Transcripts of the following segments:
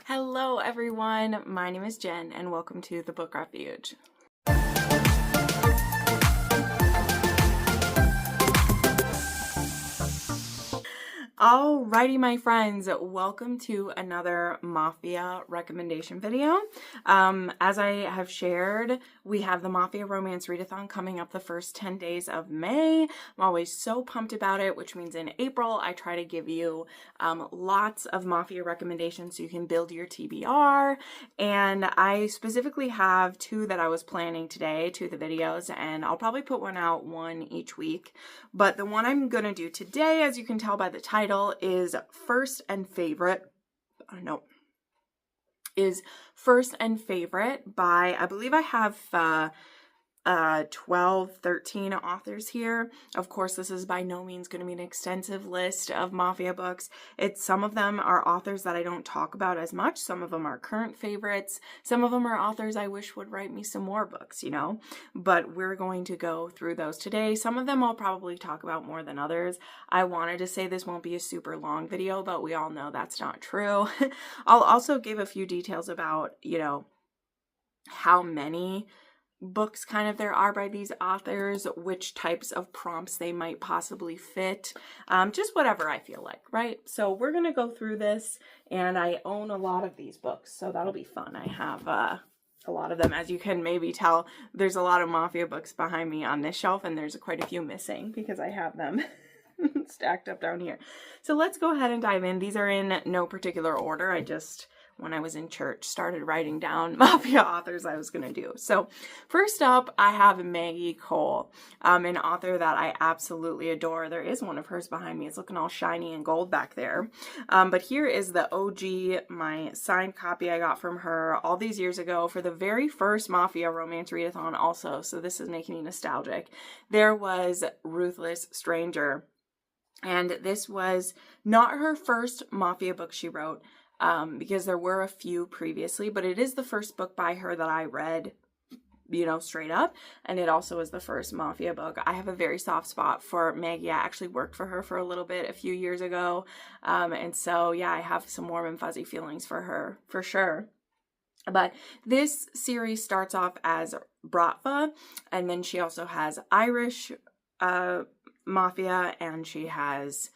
Hello everyone, my name is Jen and welcome to the Book Refuge. Alrighty, my friends, welcome to another Mafia recommendation video. As I have shared, we have the Mafia Romance Readathon coming up the first 10 days of May. I'm always so pumped about it, which means in April, I try to give you lots of Mafia recommendations so you can build your TBR. And I specifically have two that I was planning today, two of the videos, and I'll probably put one each week. But the one I'm going to do today, as you can tell by the title, is First and Favorite by, I believe I have 12, 13 authors here. Of course, this is by no means going to be an extensive list of Mafia books. Some of them are authors that I don't talk about as much. Some of them are current favorites. Some of them are authors I wish would write me some more books, you know, but we're going to go through those today. Some of them I'll probably talk about more than others. I wanted to say this won't be a super long video, but we all know that's not true. I'll also give a few details about, you know, how many books kind of there are by these authors, which types of prompts they might possibly fit, just whatever I feel like, right? So we're gonna go through this, and I own a lot of these books, so that'll be fun. I have a lot of them. As you can maybe tell, there's a lot of Mafia books behind me on this shelf, and there's quite a few missing because I have them stacked up down here. So let's go ahead and dive in. These are in no particular order. I just, when I was in church, started writing down Mafia authors I was going to do. So first up, I have Maggie Cole, an author that I absolutely adore. There is one of hers behind me. It's looking all shiny and gold back there. But here is the OG, my signed copy I got from her all these years ago for the very first Mafia Romance Readathon also. So this is making me nostalgic. There was Ruthless Stranger. And this was not her first Mafia book she wrote, because there were a few previously, but it is the first book by her that I read, you know, straight up. And it also is the first Mafia book. I have a very soft spot for Maggie. I actually worked for her for a little bit a few years ago. And so, yeah, I have some warm and fuzzy feelings for her, for sure. But this series starts off as Bratva, and then she also has Irish Mafia, and she has,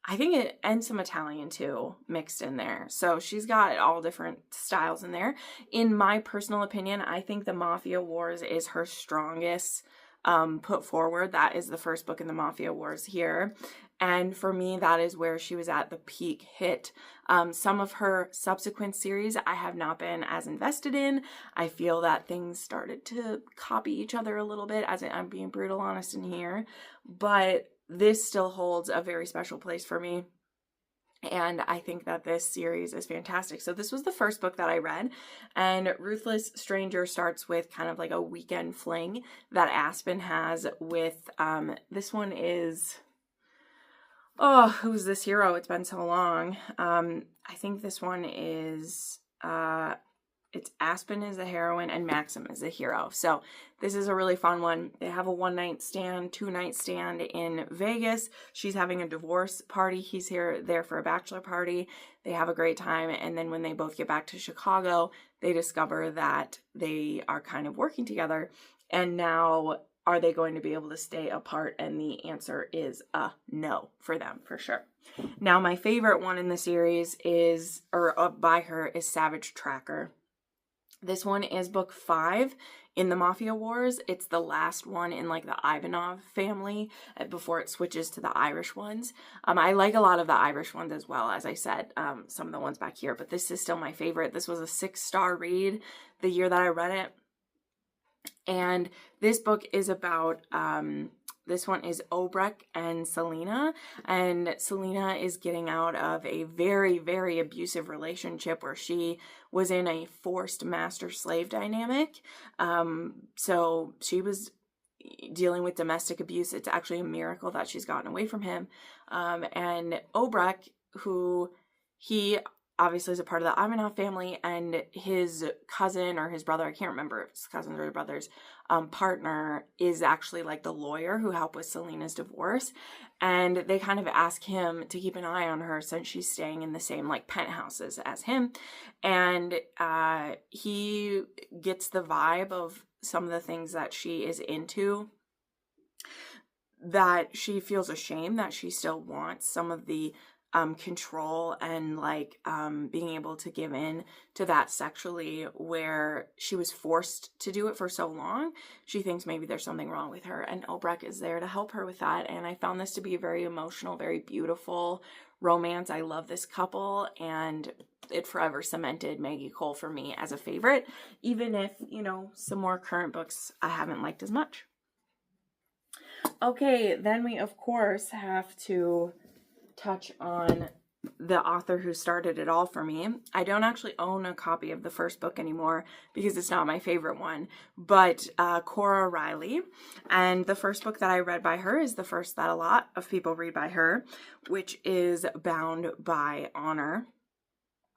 I think and some Italian too mixed in there. So she's got all different styles in there. In my personal opinion, I think the Mafia Wars is her strongest put forward. That is the first book in the Mafia Wars here. And for me, that is where she was at the peak hit. Some of her subsequent series I have not been as invested in. I feel that things started to copy each other a little bit, as I'm being brutal honest in here. But this still holds a very special place for me. And I think that this series is fantastic. So this was the first book that I read, and Ruthless Stranger starts with kind of like a weekend fling that Aspen has with, this one is, oh, who's this hero? It's been so long. I think this one is, it's Aspen is the heroine and Maxim is the hero. So this is a really fun one. They have a one-night stand, two-night stand in Vegas. She's having a divorce party. He's there for a bachelor party. They have a great time. And then when they both get back to Chicago, they discover that they are kind of working together. And now, are they going to be able to stay apart? And the answer is no for them, for sure. Now, my favorite one in the series is, or by her, is Savage Tracker. This one is book 5 in the Mafia Wars. It's the last one in like the Ivanov family before it switches to the Irish ones. I like a lot of the Irish ones as well, as I said, some of the ones back here, but this is still my favorite. This was a 6-star read the year that I read it. And this book is about, this one is Obrecht and Selena, and Selena is getting out of a very, very abusive relationship where she was in a forced master-slave dynamic. So she was dealing with domestic abuse. It's actually a miracle that she's gotten away from him. And Obrecht, who he obviously is a part of the Ivanov family, and his cousin or his brother, I can't remember if it's cousins or brothers, partner is actually like the lawyer who helped with Selena's divorce. And they kind of ask him to keep an eye on her since she's staying in the same like penthouses as him. And he gets the vibe of some of the things that she is into, that she feels ashamed that she still wants some of the control and like being able to give in to that sexually, where she was forced to do it for so long. She thinks maybe there's something wrong with her, and Obrecht is there to help her with that. And I found this to be a very emotional, very beautiful romance. I love this couple, and it forever cemented Maggie Cole for me as a favorite, even if, you know, some more current books I haven't liked as much. Okay, then we of course have to touch on the author who started it all for me. I don't actually own a copy of the first book anymore because it's not my favorite one, but Kora Riley. And the first book that I read by her is the first that a lot of people read by her, which is Bound by Honor.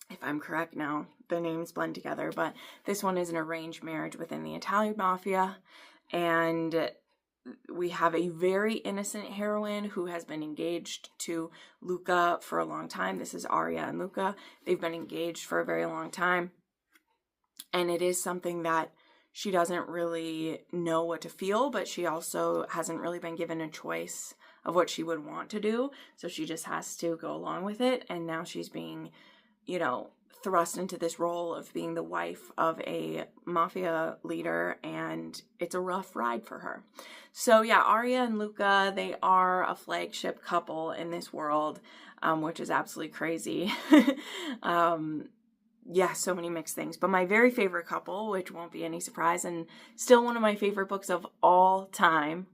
If I'm correct now, the names blend together, but this one is an arranged marriage within the Italian mafia, and we have a very innocent heroine who has been engaged to Luca for a long time. This is Aria and Luca. They've been engaged for a very long time. And it is something that she doesn't really know what to feel, but she also hasn't really been given a choice of what she would want to do. So she just has to go along with it. And now she's being, you know, thrust into this role of being the wife of a mafia leader, and it's a rough ride for her. So yeah, Aria and Luca, they are a flagship couple in this world, which is absolutely crazy. Yeah, so many mixed things. But my very favorite couple, which won't be any surprise, and still one of my favorite books of all time,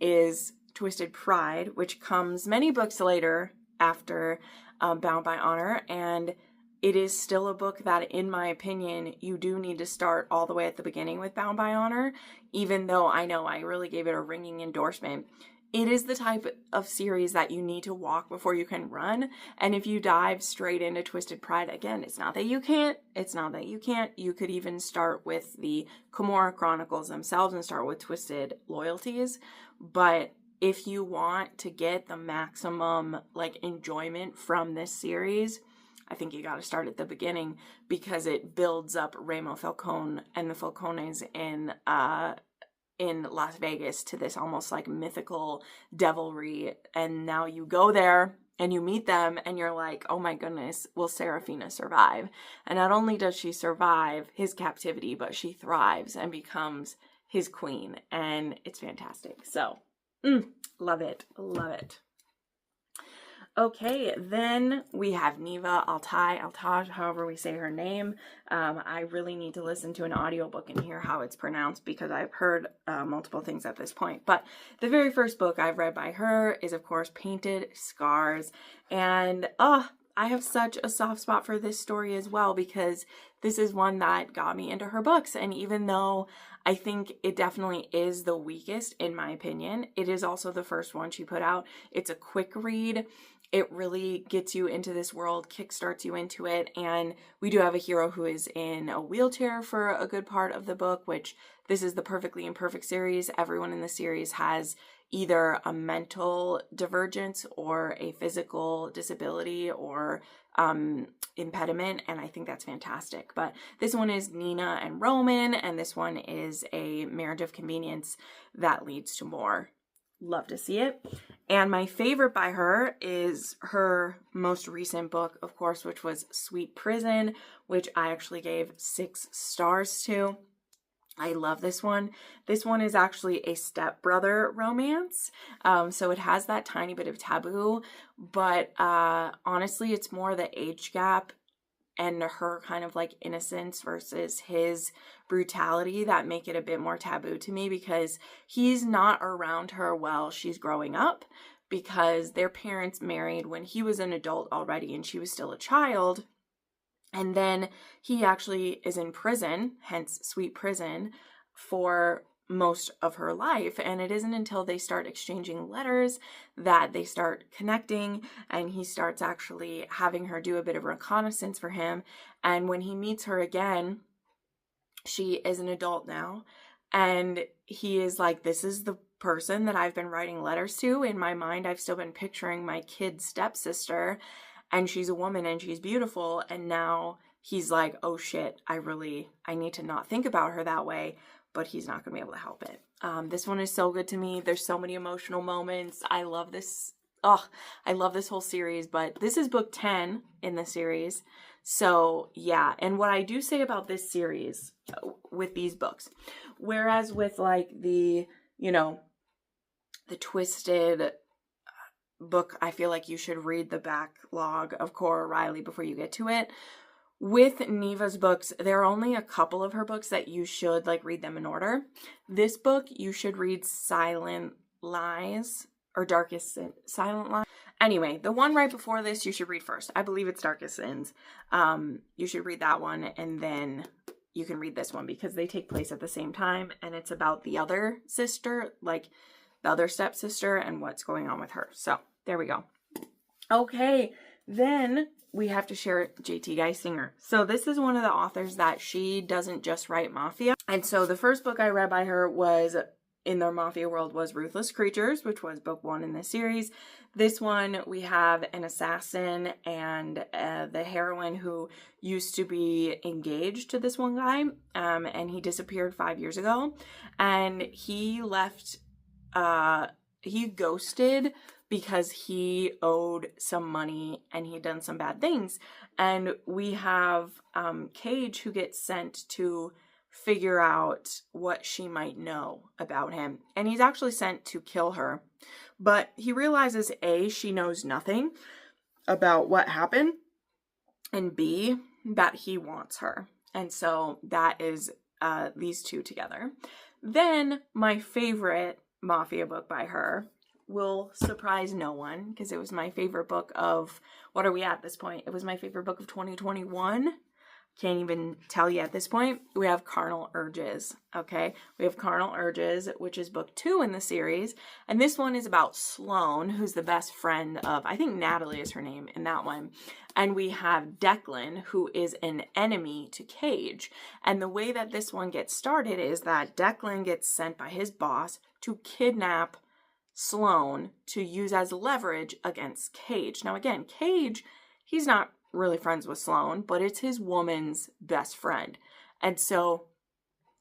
is Twisted Pride, which comes many books later after Bound by Honor, and it is still a book that, in my opinion, you do need to start all the way at the beginning with Bound by Honor, even though I know I really gave it a ringing endorsement. It is the type of series that you need to walk before you can run, and if you dive straight into Twisted Pride, again, it's not that you can't, you could even start with the Cumorah Chronicles themselves and start with Twisted Loyalties, but if you want to get the maximum like enjoyment from this series, I think you got to start at the beginning, because it builds up Remo Falcone and the Falcones in Las Vegas to this almost like mythical devilry. And now you go there and you meet them and you're like, oh my goodness, will Serafina survive? And not only does she survive his captivity, but she thrives and becomes his queen. And it's fantastic. So, love it. Love it. Okay, then we have Neva Altaj, however we say her name. I really need to listen to an audiobook and hear how it's pronounced, because I've heard multiple things at this point. But the very first book I've read by her is, of course, Painted Scars. And I have such a soft spot for this story as well, because this is one that got me into her books. And even though I think it definitely is the weakest, in my opinion, it is also the first one she put out. It's a quick read. It really gets you into this world, kickstarts you into it, and we do have a hero who is in a wheelchair for a good part of the book, which this is the Perfectly Imperfect series. Everyone in the series has either a mental divergence or a physical disability or impediment, and I think that's fantastic. But this one is Nina and Roman, and this one is a marriage of convenience that leads to more. Love to see it. And my favorite by her is her most recent book, of course, which was Sweet Prison, which I actually gave 6 stars to. I love this one. This one is actually a stepbrother romance. So it has that tiny bit of taboo, but honestly, it's more the age gap and her kind of like innocence versus his brutality that make it a bit more taboo to me, because he's not around her while she's growing up, because their parents married when he was an adult already and she was still a child. And then he actually is in prison, hence Sweet Prison, for most of her life. And it isn't until they start exchanging letters that they start connecting, and he starts actually having her do a bit of reconnaissance for him. And when he meets her again, she is an adult now, and he is like, this is the person that I've been writing letters to. In my mind, I've still been picturing my kid's stepsister, and she's a woman and she's beautiful. And now he's like, oh shit, I need to not think about her that way, but he's not going to be able to help it. This one is so good to me. There's so many emotional moments. I love this. Oh, I love this whole series, but this is book 10 in the series. So yeah, and what I do say about this series with these books, whereas with like the, you know, the twisted book, I feel like you should read the backlog of Kora Riley before you get to it. With Neva's books, there are only a couple of her books that you should like read them in order. This book, you should read Silent Lies or Darkest Sin, Silent Lies. Anyway, the one right before this you should read first. I believe it's Darkest Sins. You should read that one, and then you can read this one because they take place at the same time, and it's about the other sister, like the other stepsister, and what's going on with her. So there we go. Okay, then we have to share J.T. Geissinger. So this is one of the authors that she doesn't just write Mafia. And so the first book I read by her was in the Mafia world was Ruthless Creatures, which was book 1 in the series. This one, we have an assassin and the heroine who used to be engaged to this one guy, and he disappeared 5 years ago, and he left, he ghosted because he owed some money and he'd done some bad things. And we have Cage, who gets sent to figure out what she might know about him. And he's actually sent to kill her. But he realizes, A, she knows nothing about what happened, and B, that he wants her. And so that is these two together. Then my favorite Mafia book by her will surprise no one, because it was my favorite book of, what are we at this point? It was my favorite book of 2021. Can't even tell you at this point. We have Carnal Urges, okay? We have Carnal Urges, which is book 2 in the series. And this one is about Sloane, who's the best friend of, I think Natalie is her name in that one. And we have Declan, who is an enemy to Cage. And the way that this one gets started is that Declan gets sent by his boss to kidnap Sloane to use as leverage against Cage. Now again, Cage, he's not really friends with Sloane, but it's his woman's best friend. And so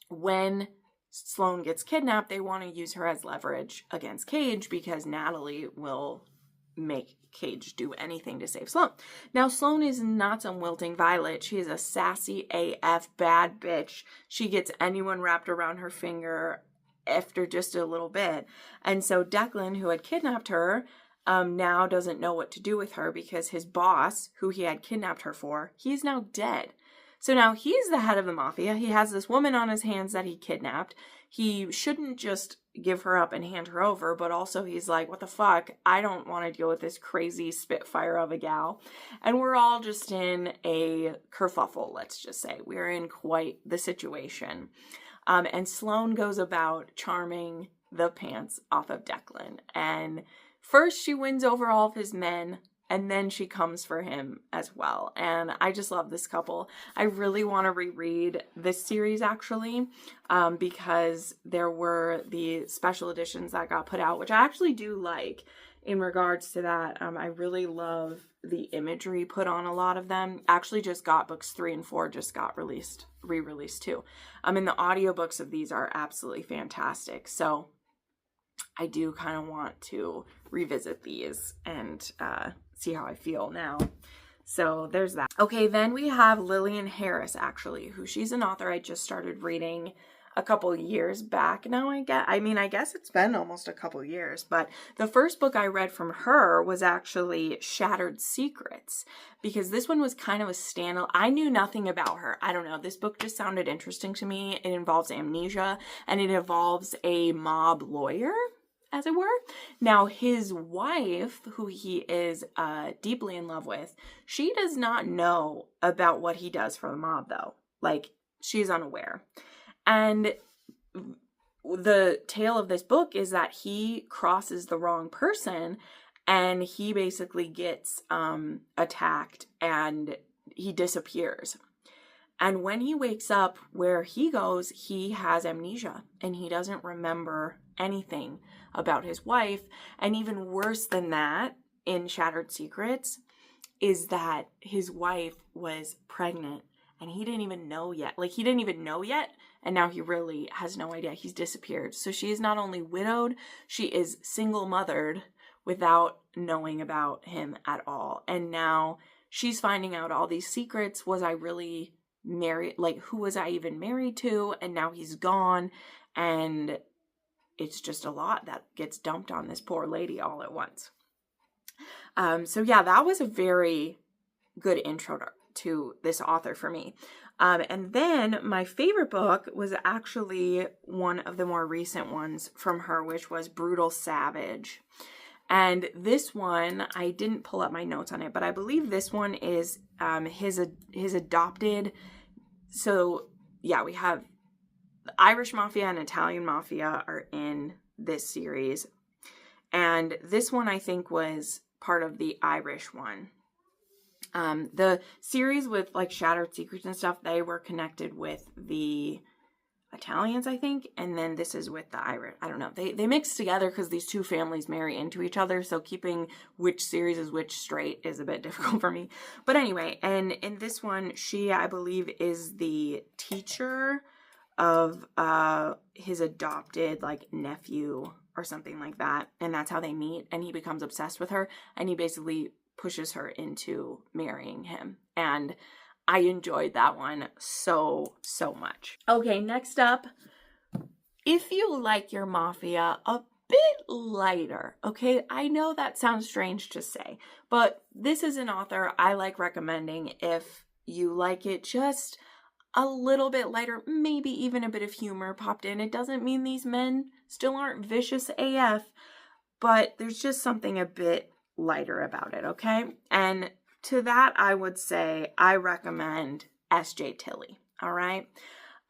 when Sloane gets kidnapped, they want to use her as leverage against Cage because Natalie will make Cage do anything to save Sloane. Now, Sloane is not some wilting violet. She is a sassy AF bad bitch. She gets anyone wrapped around her finger after just a little bit. And so Declan, who had kidnapped her, now doesn't know what to do with her because his boss, who he had kidnapped her for, he's now dead. So now he's the head of the mafia. He has this woman on his hands that he kidnapped. He shouldn't just give her up and hand her over, but also he's like, what the fuck? I don't want to deal with this crazy spitfire of a gal. And we're all just in a kerfuffle, let's just say. We're in quite the situation. And Sloane goes about charming the pants off of Declan. And first, she wins over all of his men, and then she comes for him as well. And I just love this couple. I really want to reread this series, actually, because there were the special editions that got put out, which I actually do like in regards to that. I really love the imagery put on a lot of them. Actually just got books 3 and 4 just got re-released too. And the audiobooks of these are absolutely fantastic. So I do kind of want to revisit these and see how I feel now. So there's that. Okay, then we have Lilian Harris, actually, who she's an author I just started reading a couple years back now, I guess it's been almost a couple years, but the first book I read from her was actually Shattered Secrets, because this one was kind of a standalone. I knew nothing about her. I don't know. This book just sounded interesting to me. It involves amnesia, and it involves a mob lawyer, as it were. Now, his wife, who he is deeply in love with, she does not know about what he does for the mob, though. Like, she's unaware. And the tale of this book is that he crosses the wrong person and he basically gets attacked and he disappears. And when he wakes up, where he goes, he has amnesia and he doesn't remember anything about his wife. And even worse than that, in Shattered Secrets, is that his wife was pregnant and he didn't even know yet. Like, he didn't even know yet, and now he really has no idea. He's disappeared. So she is not only widowed, she is single-mothered without knowing about him at all. And now she's finding out all these secrets. Was I really married? Like, who was I even married to? And now he's gone, and it's just a lot that gets dumped on this poor lady all at once. So yeah, that was a very good intro to this author for me. And then my favorite book was actually one of the more recent ones from her, which was Brutal Savage. And this one, I didn't pull up my notes on it, but I believe this one is his adopted. So yeah, we have the Irish Mafia and Italian Mafia are in this series. And this one, I think, was part of the Irish one. The series with like Shattered Secrets and stuff, they were connected with the Italians, I think, and then this is with the Irish. I don't know. They mix together because these two families marry into each other, so keeping which series is which straight is a bit difficult for me. But anyway, and in this one, she, I believe, is the teacher of his adopted like nephew or something like that, and that's how they meet, and he becomes obsessed with her, and he basically pushes her into marrying him. And I enjoyed that one so much. Okay, next up, if you like your Mafia a bit lighter, okay, I know that sounds strange to say, but this is an author I like recommending if you like it just a little bit lighter, maybe even a bit of humor popped in. It doesn't mean these men still aren't vicious AF, but there's just something a bit lighter about it, okay? And to that, I would say I recommend S.J. Tilly, all right?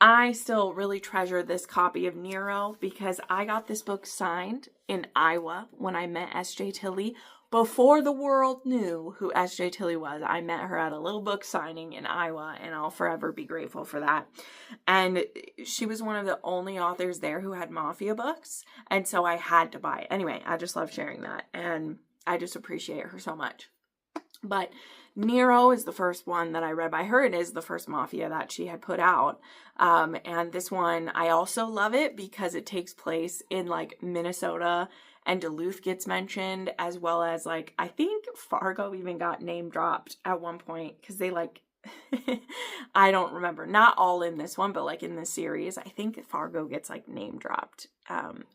I still really treasure this copy of Nero because I got this book signed in Iowa when I met S.J. Tilly. Before the world knew who S.J. Tilly was, I met her at a little book signing in Iowa, and I'll forever be grateful for that. And she was one of the only authors there who had Mafia books, and so I had to buy it. Anyway, I just love sharing that, and I just appreciate her so much. But Nero is the first one that I read by her. It is the first Mafia that she had put out. And this one, I also love it because it takes place in like Minnesota, and Duluth gets mentioned, as well as like, I think Fargo even got name dropped at one point because they like, I don't remember, not all in this one, but like in this series, I think Fargo gets like name dropped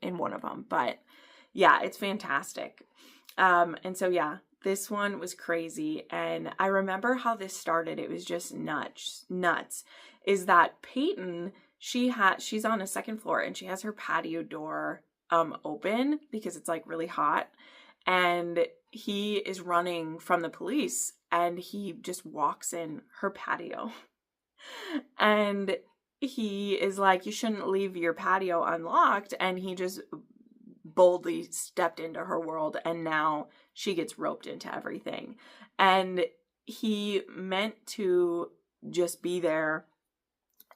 in one of them. But yeah, it's fantastic. And so yeah, this one was crazy. And I remember how this started. It was just nuts. Is that Peyton, she's on a second floor and she has her patio door open because it's like really hot. And he is running from the police and he just walks in her patio. And he is like, you shouldn't leave your patio unlocked. And he just boldly stepped into her world, and now she gets roped into everything. And he meant to just be there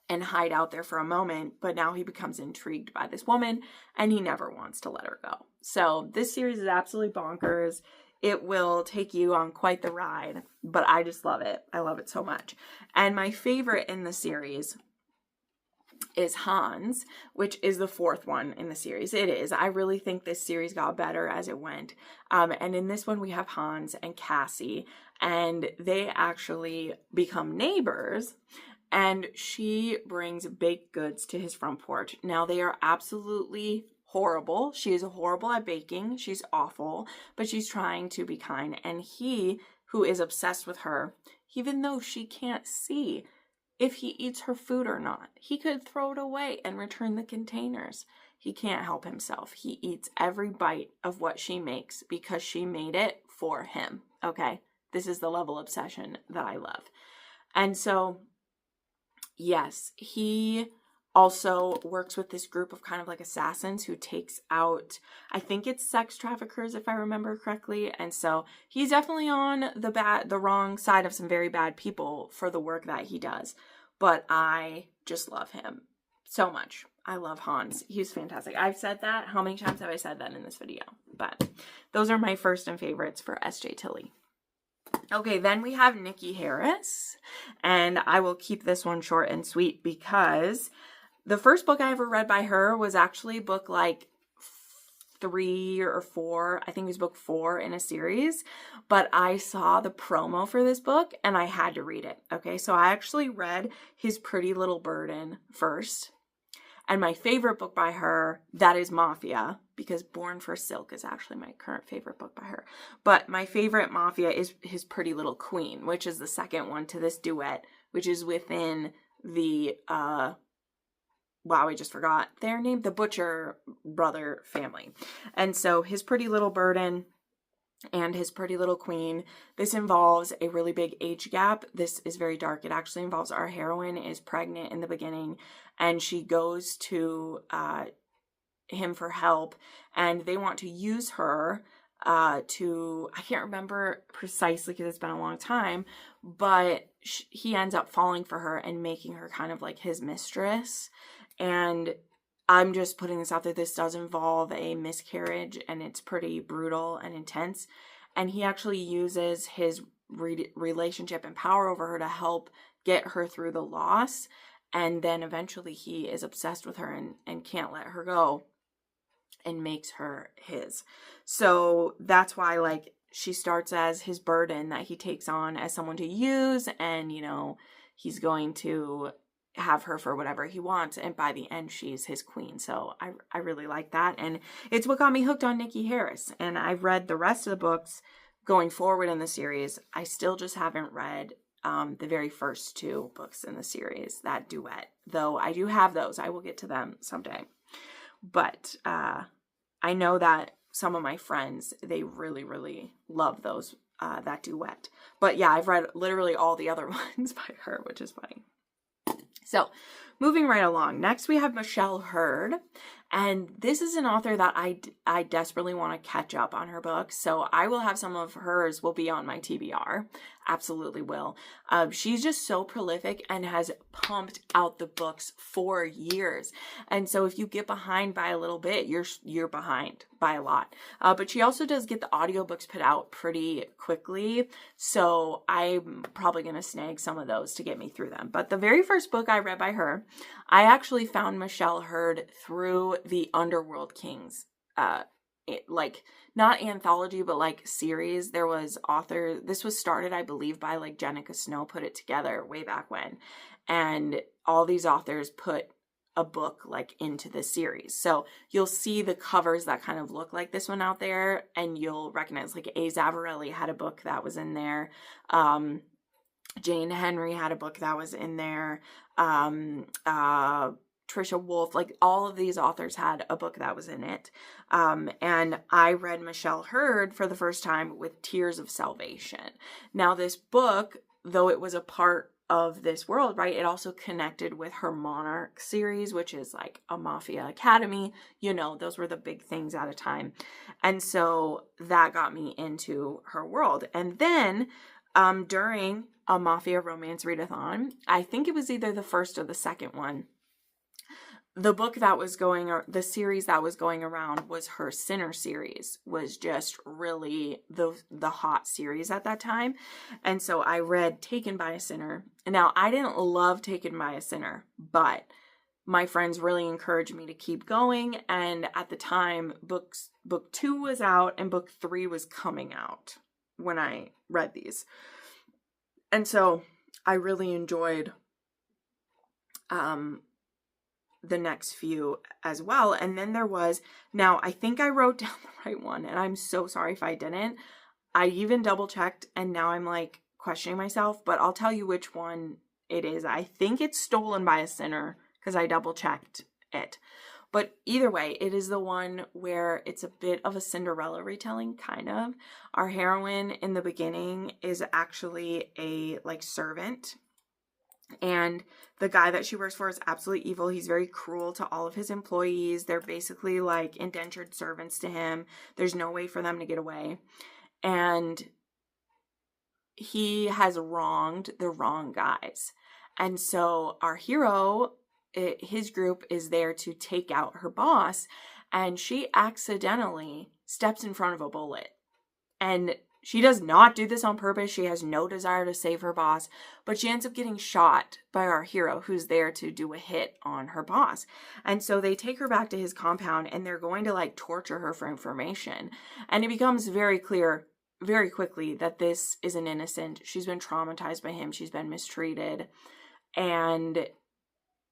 and hide out there for a moment, but now he becomes intrigued by this woman and he never wants to let her go. So this series is absolutely bonkers. It will take you on quite the ride, but I just love it. I love it so much. And my favorite in the series is Hans, which is the fourth one in the series. It is. I really think this series got better as it went. And in this one, we have Hans and Cassie, and they actually become neighbors, and she brings baked goods to his front porch. Now, they are absolutely horrible. She is horrible at baking. She's awful, but she's trying to be kind. And he, who is obsessed with her, even though she can't see if he eats her food or not, he could throw it away and return the containers. He can't help himself. He eats every bite of what she makes because she made it for him. Okay? This is the level of obsession that I love. And so, yes, he also works with this group of kind of like assassins who takes out, I think it's sex traffickers if I remember correctly. And so he's definitely on the wrong side of some very bad people for the work that he does. But I just love him so much. I love Hans. He's fantastic. I've said that. How many times have I said that in this video? But those are my first and favorites for S.J. Tilly. Okay, then we have Nicci Harris. And I will keep this one short and sweet because the first book I ever read by her was actually book like 3 or 4. I think it was book 4 in a series. But I saw the promo for this book and I had to read it. Okay, so I actually read His Pretty Little Burden first. And my favorite book by her, that is Mafia, because Born for Silk is actually my current favorite book by her. But my favorite Mafia is His Pretty Little Queen, which is the second one to this duet, which is within the, wow, I just forgot their name, the Butcher brother family. And so His Pretty Little Burden and His Pretty Little Queen, this involves a really big age gap. This is very dark. It actually involves our heroine is pregnant in the beginning and she goes to him for help and they want to use her to, I can't remember precisely because it's been a long time, but he ends up falling for her and making her kind of like his mistress. And I'm just putting this out there. This does involve a miscarriage and it's pretty brutal and intense. And he actually uses his relationship and power over her to help get her through the loss. And then eventually he is obsessed with her and can't let her go and makes her his. So that's why like she starts as his burden that he takes on as someone to use. And, you know, he's going to have her for whatever he wants, and by the end she's his queen. So I really like that, and it's what got me hooked on Nicci Harris. And I've read the rest of the books going forward in the series. I still just haven't read the very first 2 books in the series, that duet, though I do have those. I will get to them someday. But I know that some of my friends, they really love those that duet. But yeah, I've read literally all the other ones by her, which is funny. So, moving right along. Next, we have Michelle Hurd. And this is an author that I desperately want to catch up on her books. So, I will have some of hers will be on my TBR. Absolutely will. She's just so prolific and has pumped out the books for years. And so, if you get behind by a little bit, you're behind by a lot. But she also does get the audiobooks put out pretty quickly. So, I'm probably going to snag some of those to get me through them. But the very first book I read by her, I actually found Michelle Hurd through the Underworld Kings, like not anthology, but like series. There was this was started, I believe, by like Jenica Snow put it together way back when. And all these authors put a book like into the series. So you'll see the covers that kind of look like this one out there and you'll recognize like A. Zavarelli had a book that was in there. Jane Henry had a book that was in there. Trisha Wolfe, like all of these authors had a book that was in it. And I read Michelle Hurd for the first time with Tears of Salvation. Now this book, though it was a part of this world, right, it also connected with her Monarch series, which is like a Mafia Academy. You know, those were the big things at a time. And so that got me into her world. And then during a Mafia Romance Readathon, I think it was either the first or the second one, the book that was going, or the series that was going around was her Sinner series, was just really the hot series at that time. And so I read Taken by a Sinner. Now, I didn't love Taken by a Sinner, but my friends really encouraged me to keep going. And at the time, book 2 was out and book 3 was coming out when I read these. And so I really enjoyed the next few as well. And then there was, now I think I wrote down the right one and I'm so sorry if I didn't. I even double checked and now I'm like questioning myself, but I'll tell you which one it is. I think it's Stolen by a Sinner because I double checked it. But either way, it is the one where it's a bit of a Cinderella retelling, kind of. Our heroine in the beginning is actually a like servant. And the guy that she works for is absolutely evil. He's very cruel to all of his employees. They're basically like indentured servants to him. There's no way for them to get away. And he has wronged the wrong guys. And so our hero, his group is there to take out her boss. And she accidentally steps in front of a bullet. And she does not do this on purpose. She has no desire to save her boss, but she ends up getting shot by our hero who's there to do a hit on her boss. And so they take her back to his compound and they're going to like torture her for information. And it becomes very clear very quickly that this is an innocent. She's been traumatized by him. She's been mistreated. And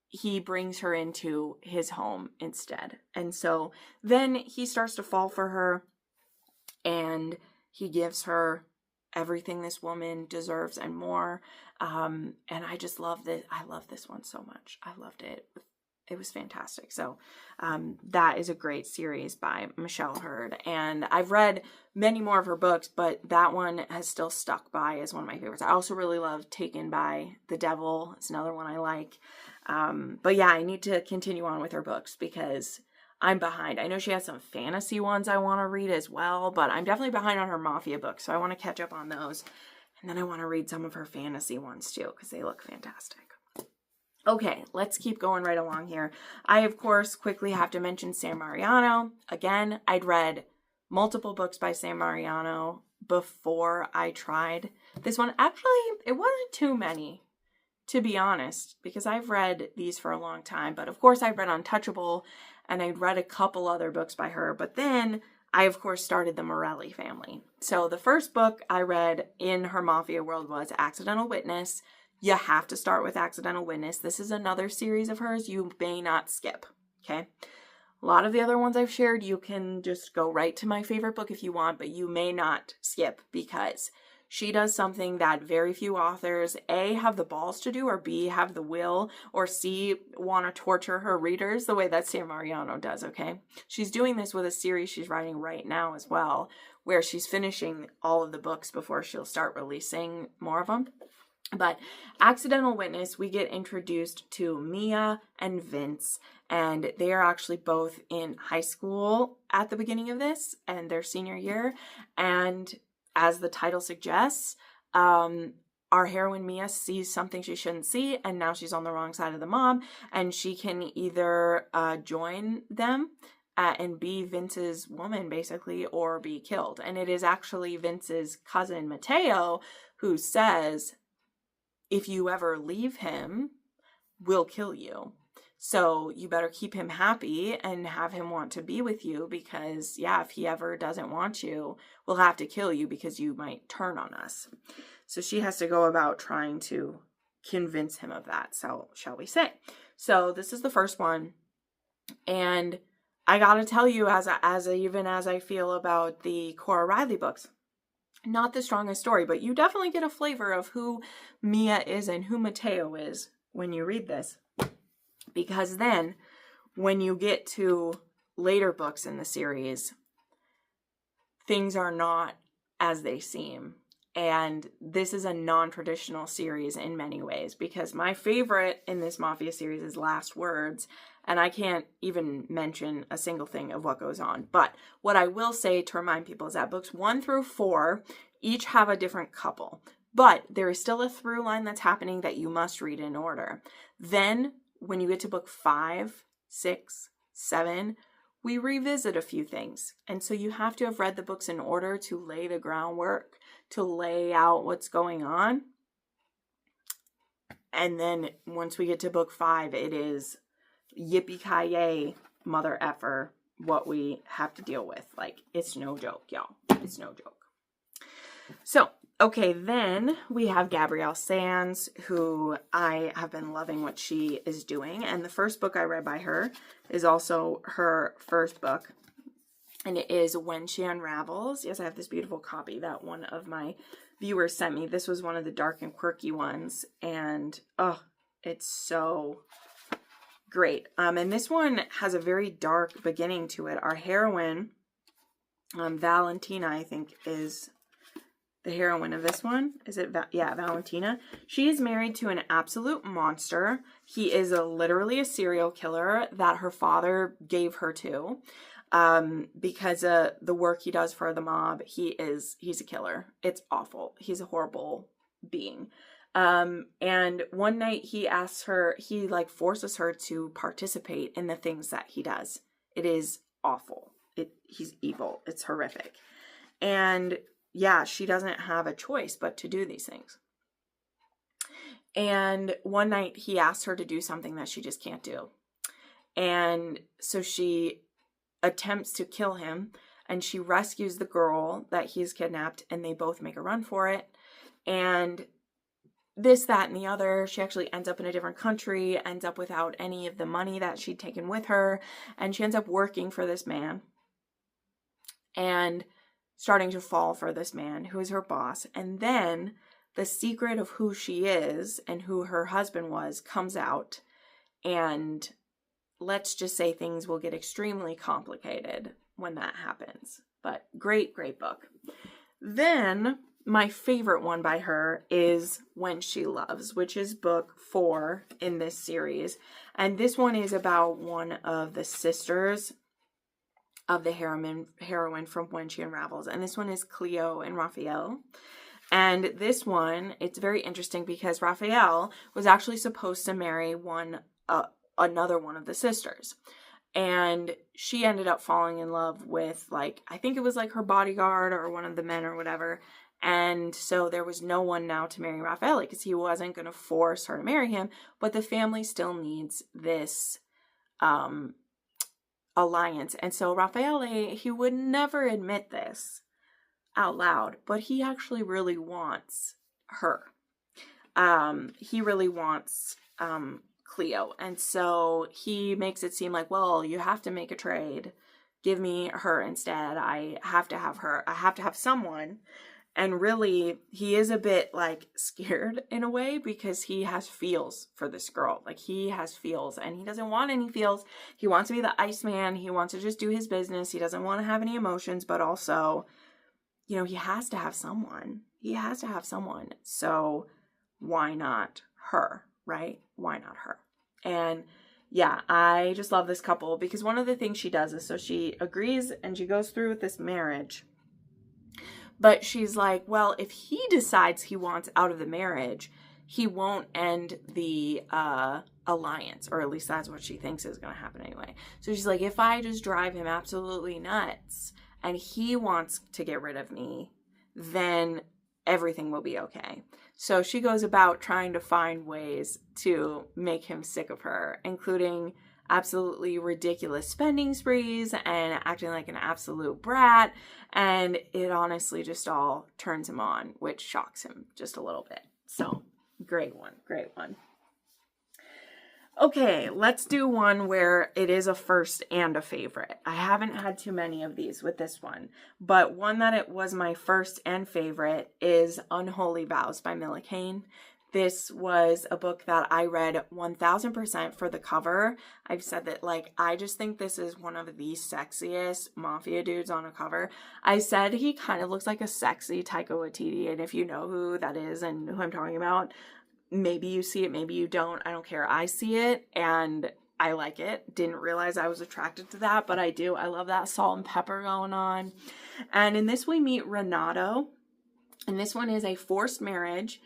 he brings her into his home instead. And so then he starts to fall for her, and he gives her everything this woman deserves and more. And I just love this. I love this one so much. I loved it. It was fantastic. So that is a great series by Michelle Hurd. And I've read many more of her books, but that one has still stuck by as one of my favorites. I also really love Taken by the Devil. It's another one I like. But yeah, I need to continue on with her books because I'm behind. I know she has some fantasy ones I want to read as well, but I'm definitely behind on her Mafia books, so I want to catch up on those. And then I want to read some of her fantasy ones too, because they look fantastic. Okay, let's keep going right along here. I, of course, quickly have to mention San Mariano. Again, I'd read multiple books by San Mariano before I tried this one. Actually, it wasn't too many, to be honest, because I've read these for a long time. But of course, I've read Untouchable, and I'd read a couple other books by her. But then I, of course, started the Morelli family. So the first book I read in her Mafia world was Accidental Witness. You have to start with Accidental Witness. This is another series of hers you may not skip, okay? A lot of the other ones I've shared, you can just go right to my favorite book if you want, but you may not skip because she does something that very few authors, A, have the balls to do, or B, have the will, or C, want to torture her readers the way that San Mariano does, okay? She's doing this with a series she's writing right now as well, where she's finishing all of the books before she'll start releasing more of them. But Accidental Witness, we get introduced to Mia and Vince, and they are actually both in high school at the beginning of this, and their senior year. And as the title suggests, our heroine Mia sees something she shouldn't see, and now she's on the wrong side of the mob, and she can either join them and be Vince's woman, basically, or be killed. And it is actually Vince's cousin, Mateo, who says, if you ever leave him, we'll kill you. So you better keep him happy and have him want to be with you because, yeah, if he ever doesn't want you, we'll have to kill you because you might turn on us. So she has to go about trying to convince him of that, so shall we say. So this is the first one. And I gotta tell you, even as I feel about the Kora Riley books, not the strongest story, but you definitely get a flavor of who Mia is and who Mateo is when you read this. Because then, when you get to later books in the series, things are not as they seem. And this is a non-traditional series in many ways, because my favorite in this Mafia series is Last Words, and I can't even mention a single thing of what goes on. But what I will say to remind people is that books 1 through 4 each have a different couple, but there is still a through line that's happening that you must read in order. Then, when you get to book 5, 6, 7, we revisit a few things. And so you have to have read the books in order to lay the groundwork, to lay out what's going on. And then once we get to book 5, it is yippee-ki-yay, mother effer, what we have to deal with. Like, it's no joke, y'all. It's no joke. So, okay, then we have Gabrielle Sands, who I have been loving what she is doing. And the first book I read by her is also her first book. And it is When She Unravels. Yes, I have this beautiful copy that one of my viewers sent me. This was one of the dark and quirky ones. And, oh, it's so great. And this one has a very dark beginning to it. Our heroine, Valentina, I think is the heroine of this one, is it, Valentina? She is married to an absolute monster. He is literally a serial killer that her father gave her to. Because the work he does for the mob, he's a killer. It's awful. He's a horrible being. And one night he like forces her to participate in the things that he does. It is awful. He's evil. It's horrific. And yeah, she doesn't have a choice but to do these things. And one night he asks her to do something that she just can't do. And so she attempts to kill him, and she rescues the girl that he's kidnapped, and they both make a run for it. And this, that, and the other, she actually ends up in a different country, ends up without any of the money that she'd taken with her, and she ends up working for this man and starting to fall for this man who is her boss. And then the secret of who she is and who her husband was comes out, and let's just say things will get extremely complicated when that happens. But great, great book. Then my favorite one by her is When She Loves, which is book 4 in this series. And this one is about one of the sisters of the heroine from When She Unravels. And this one is Cleo and Raphael. And this one, it's very interesting because Raphael was actually supposed to marry another one of the sisters, and she ended up falling in love with, like, I think it was like her bodyguard or one of the men or whatever. And so there was no one now to marry Raphael because he wasn't going to force her to marry him, but the family still needs this alliance. And so Raphael, he would never admit this out loud, but he actually really wants her. He really wants Cleo. And so he makes it seem like, well, you have to make a trade. Give me her instead. I have to have her. I have to have someone. And really, he is a bit like scared in a way because he has feels for this girl. Like, he has feels and he doesn't want any feels. He wants to be the Iceman. He wants to just do his business. He doesn't want to have any emotions, but also, you know, he has to have someone. He has to have someone. So why not her, right? Why not her? And yeah, I just love this couple because one of the things she does is, so she agrees and she goes through with this marriage, but she's like, well, if he decides he wants out of the marriage, he won't end the alliance, or at least that's what she thinks is going to happen anyway. So she's like, if I just drive him absolutely nuts and he wants to get rid of me, then everything will be okay. So she goes about trying to find ways to make him sick of her, including absolutely ridiculous spending sprees and acting like an absolute brat. And it honestly just all turns him on, which shocks him just a little bit. So great one, great one. Okay, let's do one where it is a first and a favorite. I haven't had too many of these with this one, but one that it was my first and favorite is Unholy Vows by Mila Kane. This was a book that I read 1000% for the cover. I've said that, like, I just think this is one of the sexiest mafia dudes on a cover. I said he kind of looks like a sexy Taika Waititi, and if you know who that is and who I'm talking about, maybe you see it, maybe you don't. I don't care. I see it, and I like it. Didn't realize I was attracted to that, but I do. I love that salt and pepper going on. And in this we meet Renato, and this one is a forced marriage,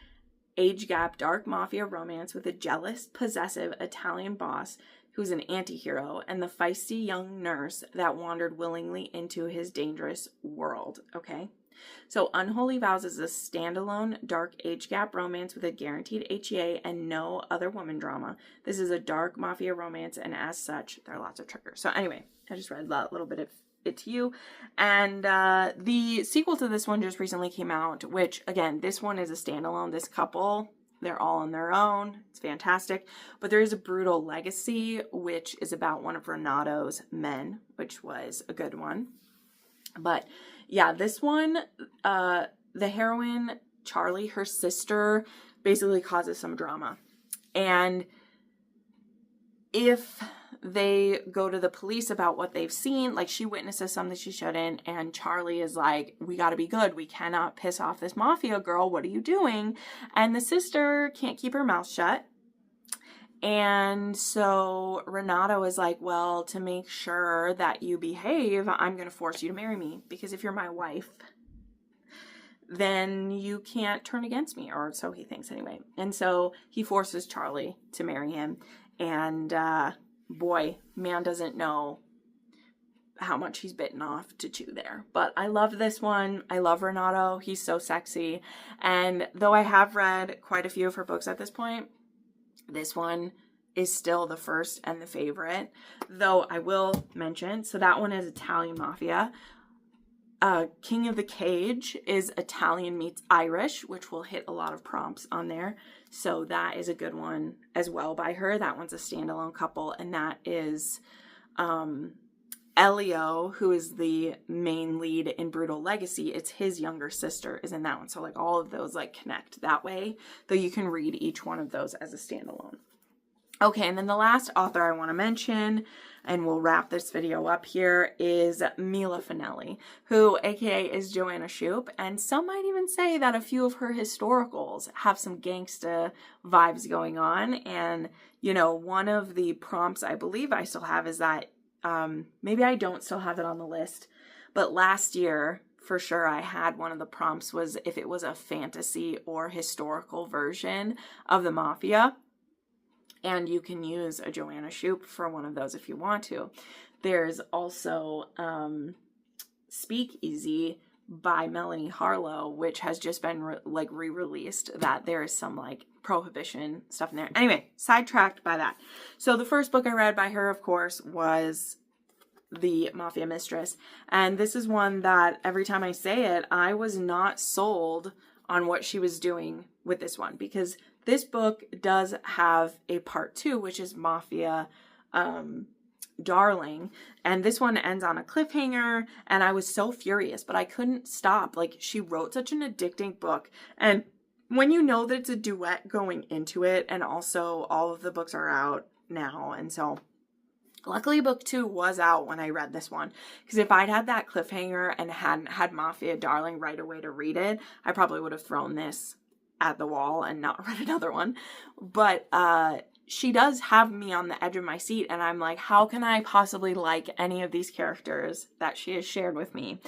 age gap, dark mafia romance with a jealous, possessive Italian boss who's an anti-hero and the feisty young nurse that wandered willingly into his dangerous world, okay? So Unholy Vows is a standalone dark age gap romance with a guaranteed HEA and no other woman drama. This is a dark mafia romance, and as such, there are lots of triggers. So anyway, I just read a little bit of it to you. And the sequel to this one just recently came out, which, again, this one is a standalone. This couple, they're all on their own. It's fantastic. But there is a Brutal Legacy, which is about one of Renato's men, which was a good one. But yeah, this one, the heroine, Charlie, her sister, basically causes some drama. And if they go to the police about what they've seen, like she witnesses something she shouldn't, and Charlie is like, we got to be good. We cannot piss off this mafia girl. What are you doing? And the sister can't keep her mouth shut. And so Renato is like, well, to make sure that you behave, I'm going to force you to marry me, because if you're my wife, then you can't turn against me, or so he thinks anyway. And so he forces Charlie to marry him. And boy, man doesn't know how much he's bitten off to chew there. But I love this one. I love Renato. He's so sexy. And though I have read quite a few of her books at this point, this one is still the first and the favorite. Though I will mention, so that one is Italian Mafia. King of the Cage is Italian meets Irish, which will hit a lot of prompts on there. So that is a good one as well by her. That one's a standalone couple, and that is Elio, who is the main lead in Brutal Legacy. It's his younger sister is in that one. So like all of those like connect that way, though you can read each one of those as a standalone. Okay, and then the last author I want to mention, and we'll wrap this video up here, is Mila Finelli, who aka is Joanna Shupe, and some might even say that a few of her historicals have some gangsta vibes going on. And you know, one of the prompts I believe I still have is that maybe I don't still have it on the list, but last year for sure I had one of the prompts was if it was a fantasy or historical version of the Mafia. And you can use a Joanna Shupe for one of those if you want to. There's also Speakeasy by Melanie Harlow, which has just been re-released, that there is some like prohibition stuff in there. Anyway, sidetracked by that. So the first book I read by her, of course, was The Mafia Mistress. And this is one that every time I say it, I was not sold on what she was doing with this one, because this book does have a part 2, which is Mafia Darling, and this one ends on a cliffhanger, and I was so furious, but I couldn't stop. Like, she wrote such an addicting book, and when you know that it's a duet going into it, and also all of the books are out now, and so luckily book 2 was out when I read this one, because if I'd had that cliffhanger and hadn't had Mafia Darling right away to read it, I probably would have thrown this at the wall and not read another one. But she does have me on the edge of my seat, and I'm like, how can I possibly like any of these characters that she has shared with me?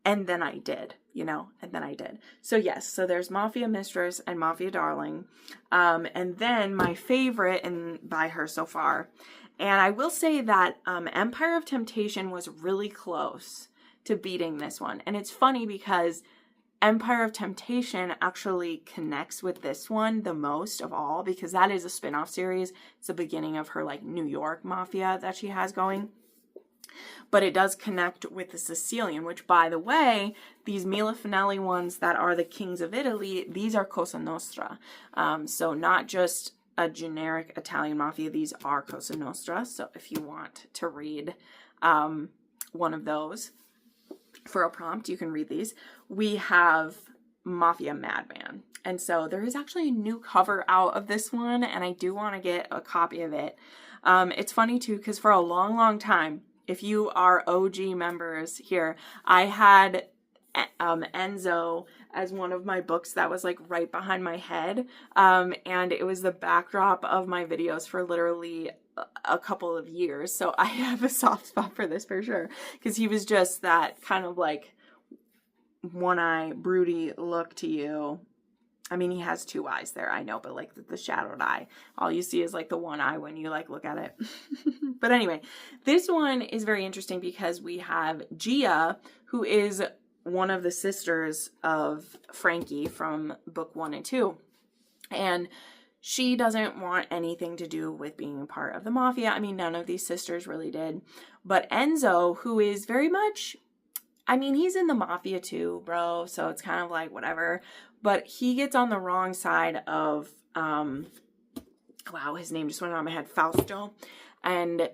And then I did, you know, and then I did. So yes, so there's Mafia Mistress and Mafia Darling. And then my favorite by her so far, and I will say that Empire of Temptation was really close to beating this one. And it's funny because Empire of Temptation actually connects with this one the most of all, because that is a spin-off series. It's the beginning of her like New York Mafia that she has going. But it does connect with the Sicilian, which, by the way, these Mila Finelli ones that are the Kings of Italy, these are Cosa Nostra. So not just a generic Italian Mafia, these are Cosa Nostra. So if you want to read one of those for a prompt, you can read these. We have Mafia Madman. And so there is actually a new cover out of this one, and I do want to get a copy of it. It's funny too, because for a long, long time, if you are OG members here, I had Enzo as one of my books that was like right behind my head. And it was the backdrop of my videos for literally a couple of years. So I have a soft spot for this for sure, because he was just that kind of like one eye broody look to you. I mean, he has 2 eyes there, I know, but like the shadowed eye, all you see is like the one eye when you like look at it. But anyway, this one is very interesting because we have Gia, who is one of the sisters of Frankie from book 1 and 2. And she doesn't want anything to do with being a part of the Mafia. I mean, none of these sisters really did. But Enzo, who is very much, I mean, he's in the Mafia too, bro. So it's kind of like whatever. But he gets on the wrong side of, wow, his name just went out of my head, Fausto. And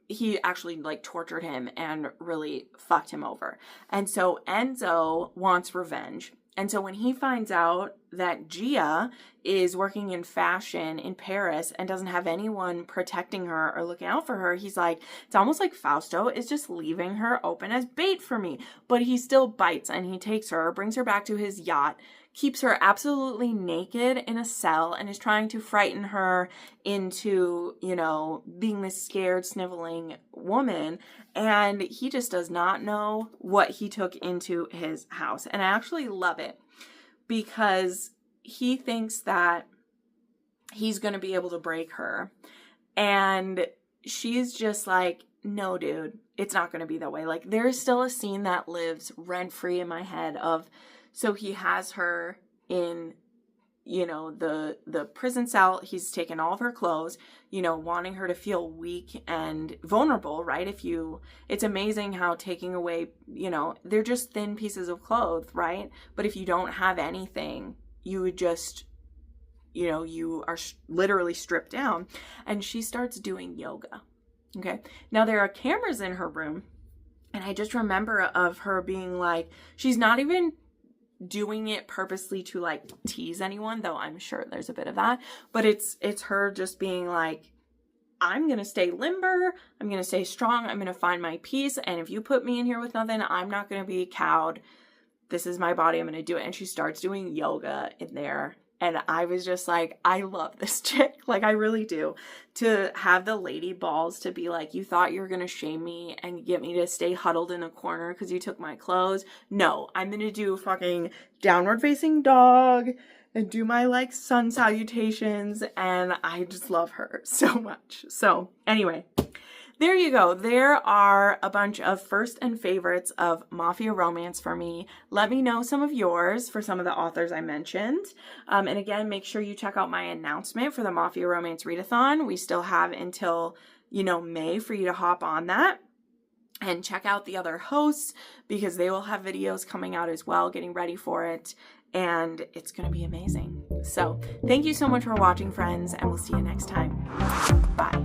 he actually like tortured him and really fucked him over. And so Enzo wants revenge. And so when he finds out that Gia is working in fashion in Paris and doesn't have anyone protecting her or looking out for her, he's like, it's almost like Fausto is just leaving her open as bait for me. But he still bites, and he takes her, brings her back to his yacht, keeps her absolutely naked in a cell, and is trying to frighten her into, you know, being this scared, sniveling woman. And he just does not know what he took into his house. And I actually love it because he thinks that he's going to be able to break her. And she's just like, no, dude, it's not going to be that way. Like, there's still a scene that lives rent-free in my head of, so he has her in, you know, the prison cell. He's taken all of her clothes, you know, wanting her to feel weak and vulnerable, right? It's amazing how taking away, you know, they're just thin pieces of clothes, right? But if you don't have anything, you would just, you know, you are literally stripped down. And she starts doing yoga. Okay. Now there are cameras in her room. And I just remember of her being like, she's not even doing it purposely to like tease anyone, though I'm sure there's a bit of that, but it's her just being like, I'm going to stay limber. I'm going to stay strong. I'm going to find my peace. And if you put me in here with nothing, I'm not going to be cowed. This is my body. I'm going to do it. And she starts doing yoga in there. And I was just like, I love this chick. Like, I really do. To have the lady balls to be like, you thought you were going to shame me and get me to stay huddled in a corner because you took my clothes. No, I'm going to do fucking downward facing dog and do my like sun salutations. And I just love her so much. So anyway, there you go. There are a bunch of first and favorites of Mafia Romance for me. Let me know some of yours for some of the authors I mentioned. And again, make sure you check out my announcement for the Mafia Romance Readathon. We still have until, you know, May for you to hop on that. And check out the other hosts because they will have videos coming out as well, getting ready for it. And it's going to be amazing. So thank you so much for watching, friends, and we'll see you next time. Bye.